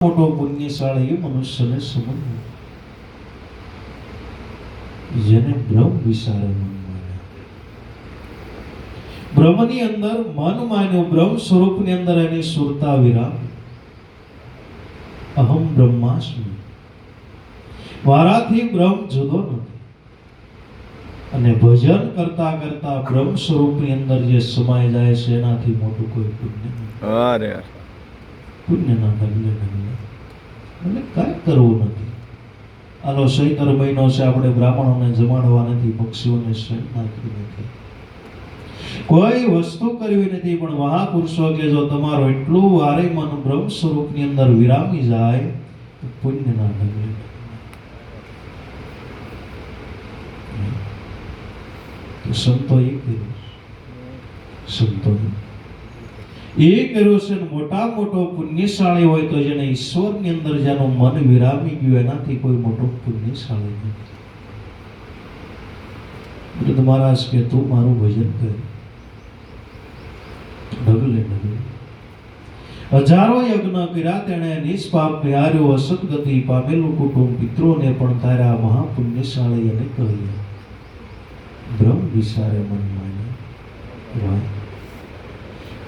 મોટો પુણ્યશાળી મનુષ્યને સમજવું જેને બ્રહ્મ વિચારે મન માન્યા. બ્રહ્મની અંદર મન માન્યું, બ્રહ્મ સ્વરૂપની અંદર એની સુરતા વિરામ. અહમ બ્રહ્માસ્મિ, મારાથી બ્રહ્મ જુદો નથી. અને ભજન કરતા કરતા બ્રહ્મ સ્વરૂપની અંદર જે સમાઈ જાય છે એનાથી મોટું કોઈ પુણ્ય નથી. પુણ્યના ઢગલે ઢગલે એટલે કાંઈ કરવું નથી. આનો ચૈતર મહિનો છે, આપણે બ્રાહ્મણોને જમાડવા નથી, પક્ષીઓને શેણ નાખવી નથી, કોઈ વસ્તુ કરવી નથી. પણ મહાપુરુષો કે જો તમારો એટલું વારે મન બ્રહ્મ સ્વરૂપની અંદર વિરામી જાય તો પુણ્યના ઢગલે સંતોએ કર્યું, સંતોએ એ કર્યો છે. મોટા મોટો પુણ્યશાળી હોય તો જેને ઈશ્વરની અંદર જેનું મન વિરામી ગયું એનાથી કોઈ મોટો પુણ્યશાળી નથી. મહારાજ કે તું મારું ભજન કર, ઢગલે ઢગલે હજારો યજ્ઞ કર્યા તેણે નિષ્પાપ નિહાર્યો, અસદગતિ પામેલું કુટુંબ પિત્રોને પણ તારા મહાપુણ્યશાળી એને કહ્યું, બ્રહ્મ વિચારે મન માન્યા.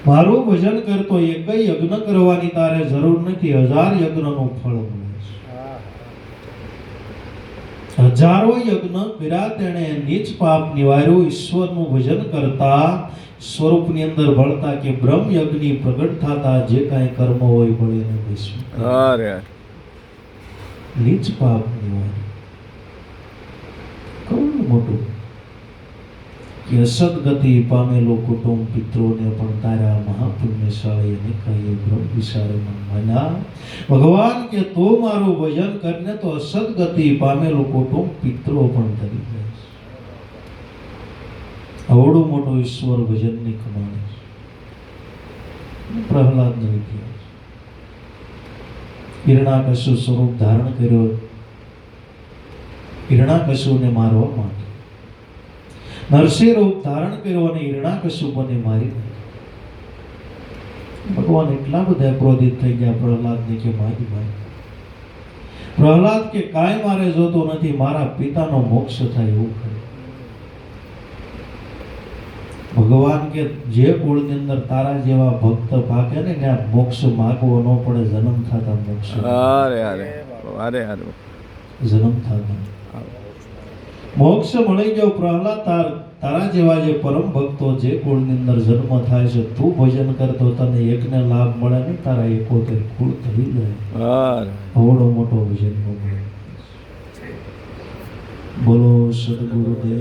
મારું ભજન કરતો એક યજ્ઞ કરવાની તારે જરૂર નથી, 1000 યજ્ઞનું ફળ મળે છે. હજારો યજ્ઞ કર્યા તેણે નીચ પાપ નિવાર્યું, ઈશ્વરનું ભજન કરતા સ્વરૂપની અંદર ભળતા કે બ્રહ્મ યજ્ઞ પ્રગટ થતા જે કાંઈ કર્મ હોય ભળીને બેસવું. નીચ પાપ નિવાર્યું. કયું મોટું કે સદગતિ પામેલો કુટુંબ પિત્રોને પણ તારા મહાપુણ્યશાળી એને કહ્યું, બ્રહ્મ વિચારે મન માન્યા. ભગવાન કે તું મારું ભજન કરને તો સદગતિ પામેલો કુટુંબ પિત્રો પણ તરી જાય. આવડું મોટો ઈશ્વર ભજનની કમાણી છે. પ્રહલાદનો ઇતિહાસ, હિરણાકશ્યપ સ્વરૂપ ધારણ કર્યો હિરણાકશ્યપને મારવા માટે. નરસિંહ રૂપ ધારણ કર્યો અને હિરણાકશ્યપને મારી નાખ્યો. ભગવાન એટલા બધા ક્રોધિત થઈ ગયા પ્રહલાદને કે મારી ભાઈ. પ્રહલાદ કે કાંઈ મારે જોતો નથી, મારા પિતાનો મોક્ષ થાય એવું કરે. ભગવાન કે જે કુળની અંદર તારા જેવા ભક્ત પાકે ને ત્યાં મોક્ષ માગવો ન પડે, જન્મ થતા મોક્ષ. જન્મ થતા મોક્ષ મળી ગયો. પ્રહલાદ તારા જેવા જે પરમ ભક્તો જે કુળની અંદર જન્મ થાય છે, તું ભજન કરતો તને એકને લાભ મળે ને, તારા 71 કુળ થઈ જાય. આવડો મોટો ભજન મળે. બોલો સદગુરુદેવ.